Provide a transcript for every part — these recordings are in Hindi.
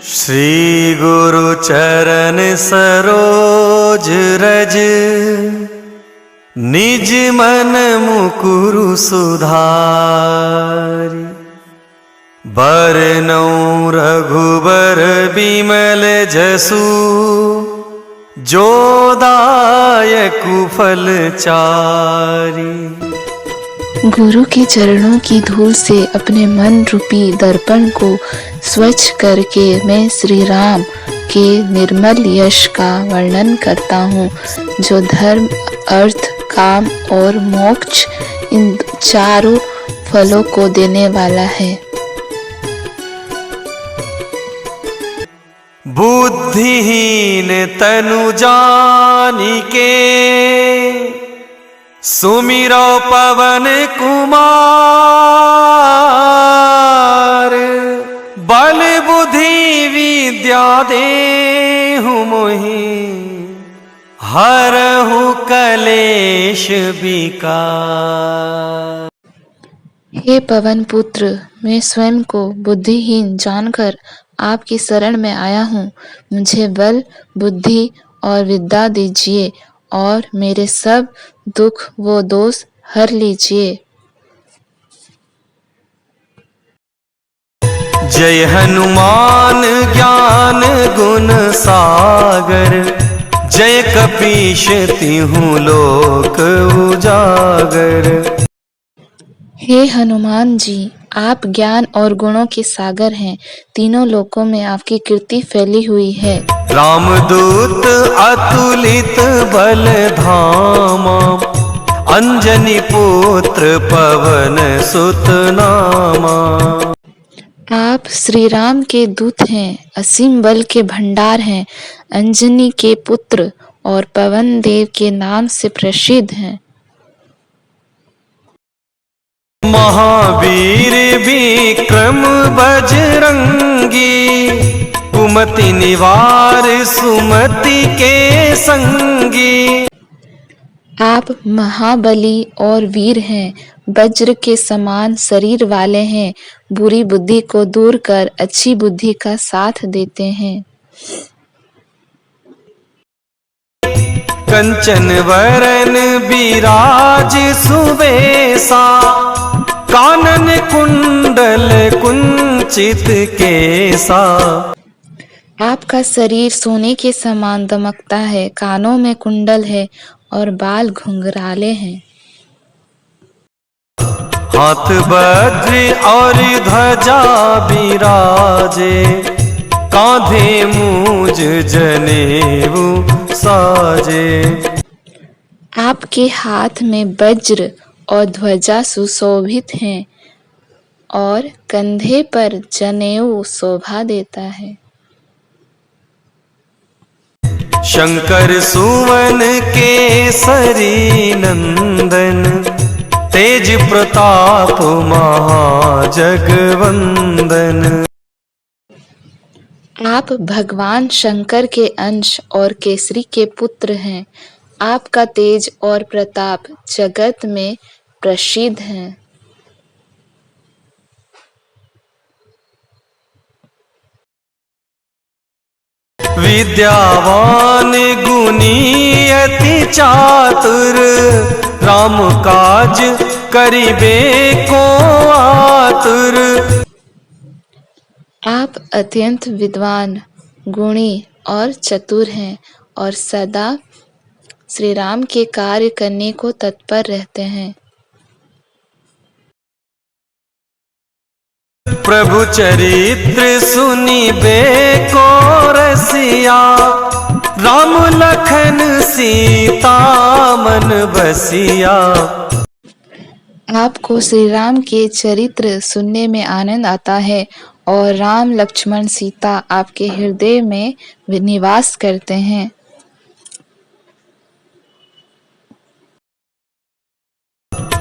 श्री गुरु चरण सरोज रज, निज मन मुकुरु सुधारि। बरनउँ रघुबर बिमल जसु, जो दायकु फल चारि। गुरु के चरणों की धूल से अपने मन रूपी दर्पण को स्वच्छ करके मैं श्री राम के निर्मल यश का वर्णन करता हूँ, जो धर्म, अर्थ, काम और मोक्ष इन चारों फलों को देने वाला है। बुद्धिहीन तनु जानिके, सुमिरो पवन कुमार। बल बुद्धि विद्या देहु मोहि, हरहु कलेश विकार। हे पवन पुत्र, मैं स्वयं को बुद्धिहीन जानकर आपकी शरण में आया हूँ। मुझे बल, बुद्धि और विद्या दीजिए और मेरे सब दुख व दोष हर लीजिए। जय हनुमान ज्ञान गुण सागर, जय कपीश तिहुँ लोक उजागर। हे हनुमान जी, आप ज्ञान और गुणों के सागर हैं। तीनों लोकों में आपकी कीर्ति फैली हुई है। रामदूत अतुलित बल धामा, अंजनी पुत्र पवन सुत नामा। आप श्री राम के दूत हैं, असीम बल के भंडार हैं, अंजनी के पुत्र और पवन देव के नाम से प्रसिद्ध हैं। महावीर विक्रम बजरंगी, कुमति निवार सुमति के संगी। आप महाबली और वीर हैं, वज्र के समान शरीर वाले हैं, बुरी बुद्धि को दूर कर अच्छी बुद्धि का साथ देते हैं। कंचन वरन विराज सुबेसा, कानन कुंडल कुंचित केसा। आपका शरीर सोने के समान दमकता है, कानों में कुंडल है और बाल घुंघराले हैं। हाथ वज्र और ध्वजा बिराजे, कांधे मूज जनेऊ साजे। आपके हाथ में वज्र और ध्वजा सुशोभित हैं और कंधे पर जनेऊ शोभा देता है। शंकर सुवन केसरी नंदन, तेज प्रताप महाजगवंदन। आप भगवान शंकर के अंश और केसरी के पुत्र हैं। आपका तेज और प्रताप जगत में प्रसिद्ध है। विद्यावान गुणी अति चातुर, राम काज करिबे को आतुर। आप अत्यंत विद्वान, गुणी और चतुर हैं और सदा श्री राम के कार्य करने को तत्पर रहते हैं। प्रभु चरित्र सुनिबे को रसिया, राम लखन सीता मन बसिया। आपको श्री राम के चरित्र सुनने में आनंद आता है और राम, लक्ष्मण, सीता आपके हृदय में निवास करते हैं।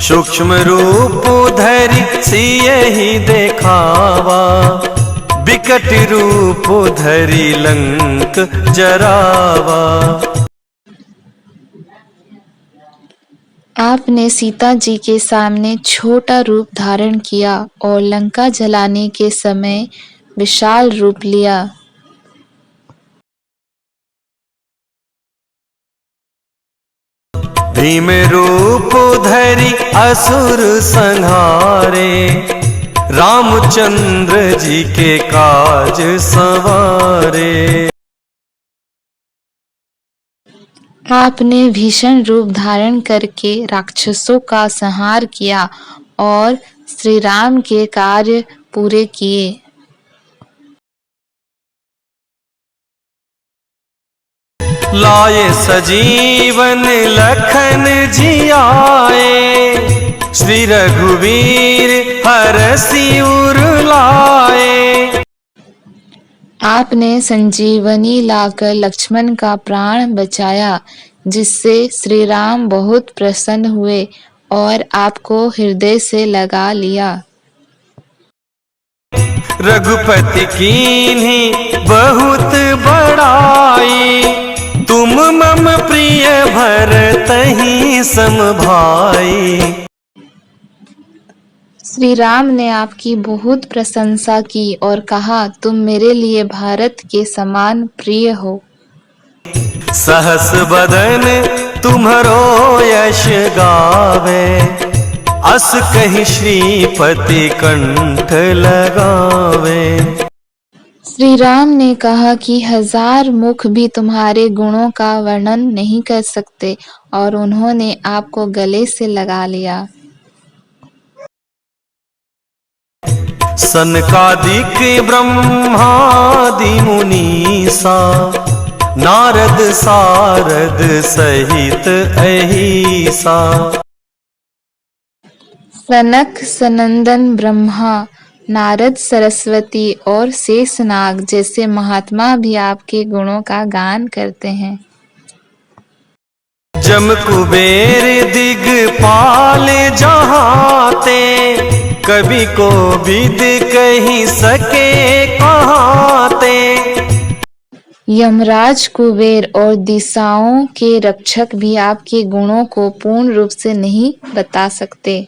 सूक्ष्म रूप धरि सियहि देखावा, विकट रूप धरि लंक जरावा। आपने सीता जी के सामने छोटा रूप धारण किया और लंका जलाने के समय विशाल रूप लिया। भीम रूप धरि असुर संहारे, रामचंद्र जी के काज संवारे। आपने भीषण रूप धारण करके राक्षसों का संहार किया और श्री राम के कार्य पूरे किए। लाए सजीवन लखन जी आए, श्री रघुवीर हरषि उर लाए। आपने संजीवनी लाकर लक्ष्मण का प्राण बचाया, जिससे श्री राम बहुत प्रसन्न हुए और आपको हृदय से लगा लिया। रघुपति कीन्ही बहुत बड़ाई, तुम मम प्रिय भरतहि सम भाई। श्री राम ने आपकी बहुत प्रशंसा की और कहा, तुम मेरे लिए भारत के समान प्रिय हो। सहस बदन तुम्हरो यश गावे, अस कहि श्रीपति कंठ लगावे। श्री राम ने कहा कि 1000 मुख भी तुम्हारे गुणों का वर्णन नहीं कर सकते, और उन्होंने आपको गले से लगा लिया। सनकादिक ब्रह्मादि मुनीसा, नारद सारद सहित अहिसा। सनक सनंदन ब्रह्मा, नारद सरस्वती और शेषनाग जैसे महात्मा भी आपके गुणों का गान करते हैं। जम कुबेर दिगपाल जहाते, कवि को विद कही सके कहाते। यमराज कुबेर और दिशाओं के रक्षक भी आपके गुणों को पूर्ण रूप से नहीं बता सकते।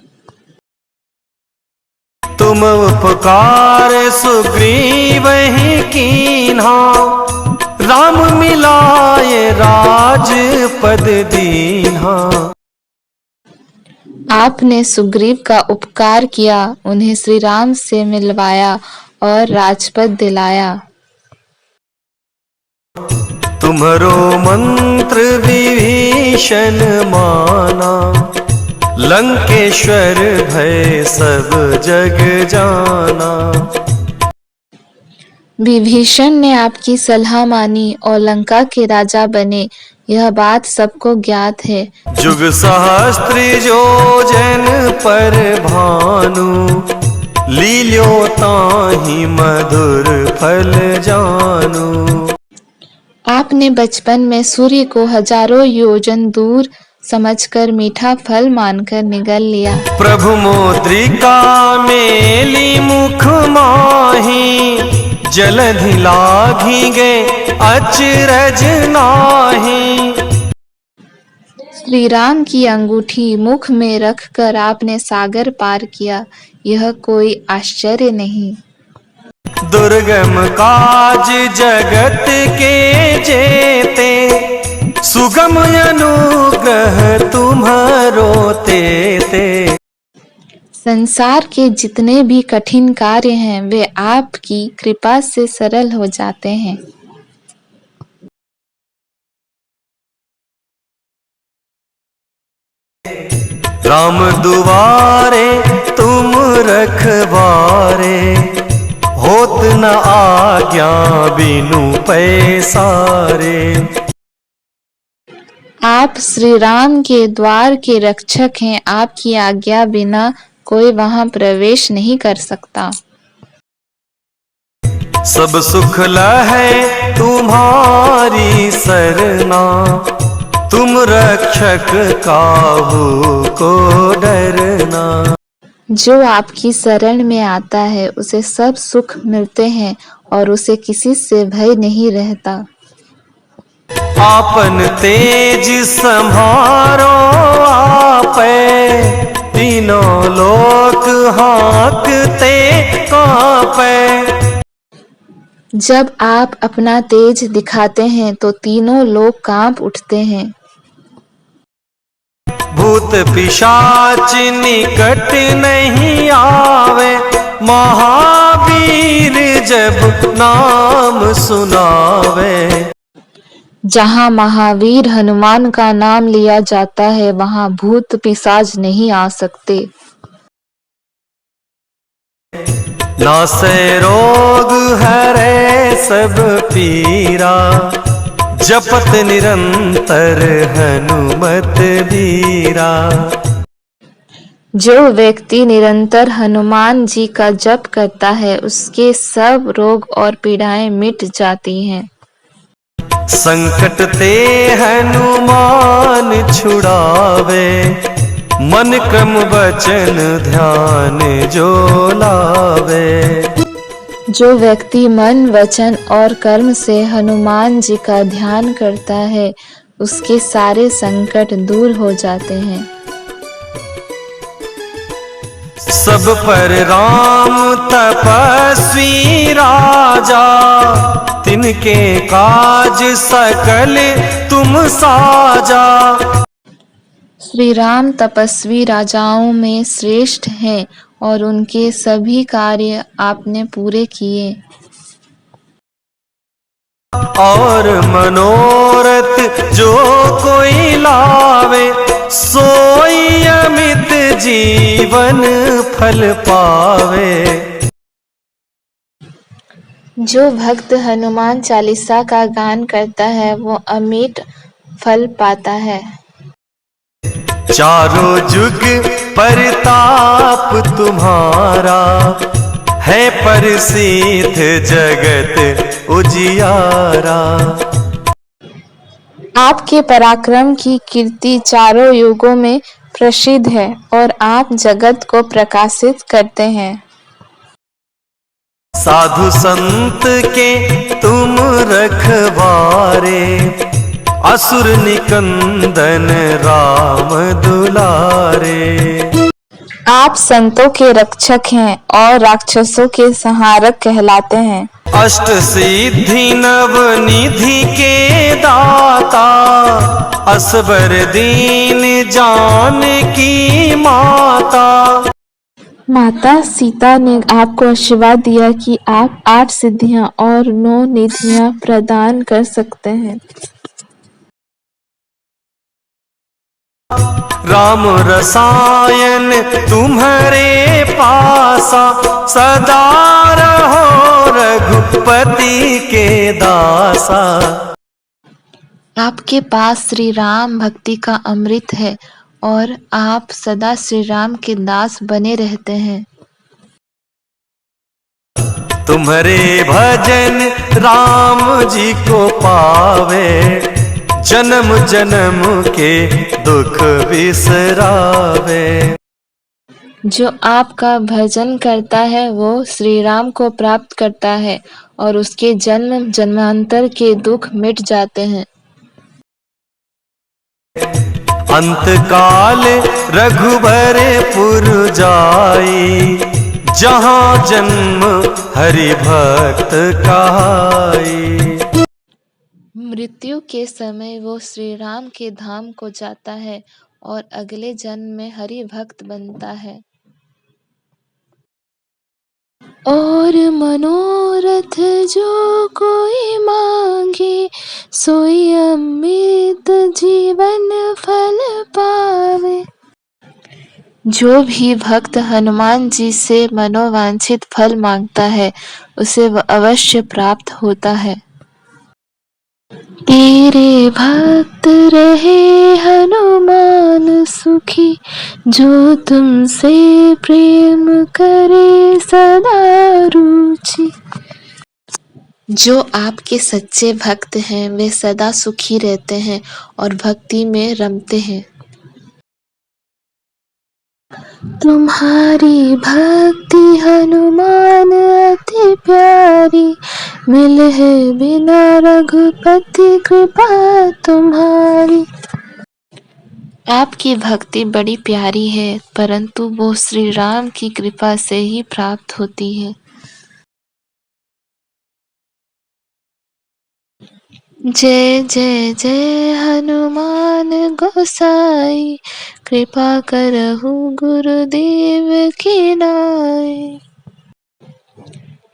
तुम उपकार सुग्रीव ही कीन्हा, राम मिलाए राजपद दीन्हा। आपने सुग्रीव का उपकार किया, उन्हें श्री राम से मिलवाया और राजपद दिलाया। तुम्हरो मंत्र विभीषण माना, लंकेश्वर भय सब जग जाना। विभीषण ने आपकी सलाह मानी और लंका के राजा बने, यह बात सबको ज्ञात है। जुग सहस्त्र योजन पर भानु, लील्यो ताहि मधुर फल जानु। आपने बचपन में सूर्य को हजारों योजन दूर समझकर मीठा फल मानकर निगल लिया। प्रभु मोद्रिका मेली मुख माही, जलधि लाघी गए अचरज नाही। श्री राम की अंगूठी मुख में रखकर आपने सागर पार किया, यह कोई आश्चर्य नहीं। दुर्गम काज जगत के जेते, सुगम अनुग्रह तुम्हारो तेते। संसार के जितने भी कठिन कार्य हैं, वे आपकी कृपा से सरल हो जाते हैं। राम दुआरे तुम रखवारे, होत न आज्ञा बिनु पैसारे। आप श्री राम के द्वार के रक्षक हैं, आपकी आज्ञा बिना कोई वहां प्रवेश नहीं कर सकता। सब सुख लहै तुम्हारी सरना, तुम रक्षक काहू को डरना। जो आपकी शरण में आता है, उसे सब सुख मिलते हैं और उसे किसी से भय नहीं रहता। आपन तेज संहारो आपै, तीनों लोक हाँकते कांपै। जब आप अपना तेज दिखाते हैं तो तीनों लोग कांप उठते हैं। भूत पिशाच निकट नहीं आवे, महावीर जब नाम सुनावे। जहाँ महावीर हनुमान का नाम लिया जाता है वहाँ भूत पिशाच नहीं आ सकते। नासै रोग हरै सब पीरा, जपत निरंतर हनुमत बीरा। जो व्यक्ति निरंतर हनुमान जी का जप करता है उसके सब रोग और पीड़ाएं मिट जाती हैं। संकट ते हनुमान छुड़ावे, मन क्रम वचन ध्यान जो लावे। जो व्यक्ति मन वचन और कर्म से हनुमान जी का ध्यान करता है उसके सारे संकट दूर हो जाते हैं। सब पर राम तपस्वी राजा, तिनके काज सकल तुम साजा। श्री राम तपस्वी राजाओं में श्रेष्ठ हैं और उनके सभी कार्य आपने पूरे किए। और मनोरथ जो कोई लावे, सोई अमित जीवन फल पावे। जो भक्त हनुमान चालीसा का गान करता है वो अमिट फल पाता है। चारों जुग परताप तुम्हारा, है प्रसिद्ध जगत उजियारा। आपके पराक्रम की कीर्ति चारों युगों में प्रसिद्ध है और आप जगत को प्रकाशित करते हैं। साधु संत के तुम रखवारे, असुर निकंदन राम दुलारे। आप संतों के रक्षक हैं और राक्षसों के संहारक कहलाते हैं। अष्ट सिद्धि नव निधि के दाता, असबर दीन जानकी माता। माता सीता ने आपको आशीर्वाद दिया कि आप 8 सिद्धियां और 9 निधियां प्रदान कर सकते हैं। राम रसायन तुम्हारे पासा, सदा रहो रघुपति के दासा। आपके पास श्री राम भक्ति का अमृत है और आप सदा श्री राम के दास बने रहते हैं। तुम्हारे भजन राम जी को पावे, जन्म जन्म के दुख बिसरावे। जो आपका भजन करता है वो श्री राम को प्राप्त करता है और उसके जन्म जन्मांतर के दुख मिट जाते हैं। अंत काल रघुबरपुर जाई, जहाँ जन्म हरि भक्त कहाई। मृत्यु के समय वो श्री राम के धाम को जाता है और अगले जन्म में हरि भक्त बनता है। और मनोरथ जो कोई मांगे, सोई अमृत जीवन फल पावे। जो भी भक्त हनुमान जी से मनोवांछित फल मांगता है उसे वह अवश्य प्राप्त होता है। तेरे भक्त रहे हनुमान सुखी, जो तुमसे प्रेम करे सदा रुचि। जो आपके सच्चे भक्त हैं वे सदा सुखी रहते हैं और भक्ति में रमते हैं। तुम्हारी भक्ति हनुमान अति प्यारी, मिले है बिना रघुपति कृपा तुम्हारी। आपकी भक्ति बड़ी प्यारी है परंतु वो श्री राम की कृपा से ही प्राप्त होती है। जय जय जय हनुमान गोसाई, कृपा करहु गुरुदेव की नाय।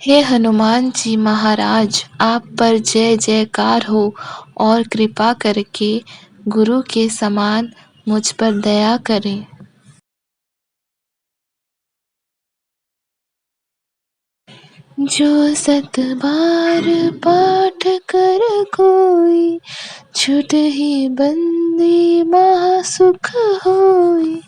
हे हनुमान जी महाराज, आप पर जय जयकार हो और कृपा करके गुरु के समान मुझ पर दया करें। जो 7 बार पाठ कर कोई, छूटहि बंदी महासुख होई।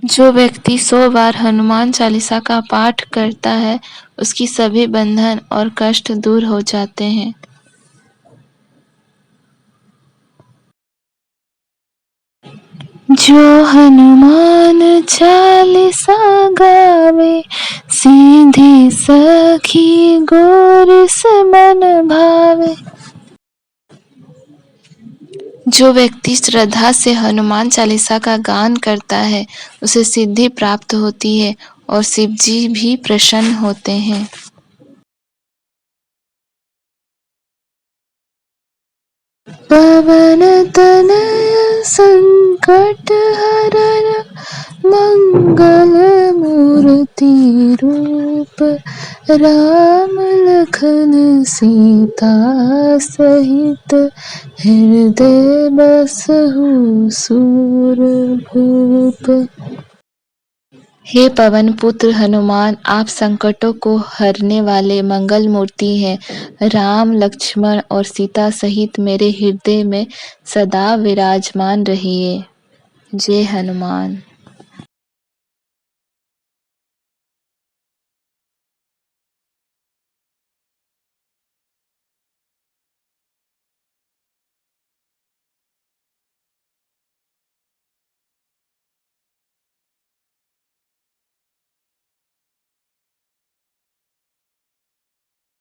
जो व्यक्ति 100 बार हनुमान चालीसा का पाठ करता है, उसकी सभी बंधन और कष्ट दूर हो जाते हैं। जो हनुमान चालीसा गावे, सीधी सखी गोर मन भावे। जो व्यक्ति श्रद्धा से हनुमान चालीसा का गान करता है, उसे सिद्धि प्राप्त होती है और शिव जी भी प्रसन्न होते हैं। पवन तनय संकट हरन, मंगल मूर्ति रूप, राम लखन सीता सहित, हृदय बसहु सूरभूप। हे पवन पुत्र हनुमान, आप संकटों को हरने वाले मंगल मूर्ति हैं। राम, लक्ष्मण और सीता सहित मेरे हृदय में सदा विराजमान रहिए। जय हनुमान।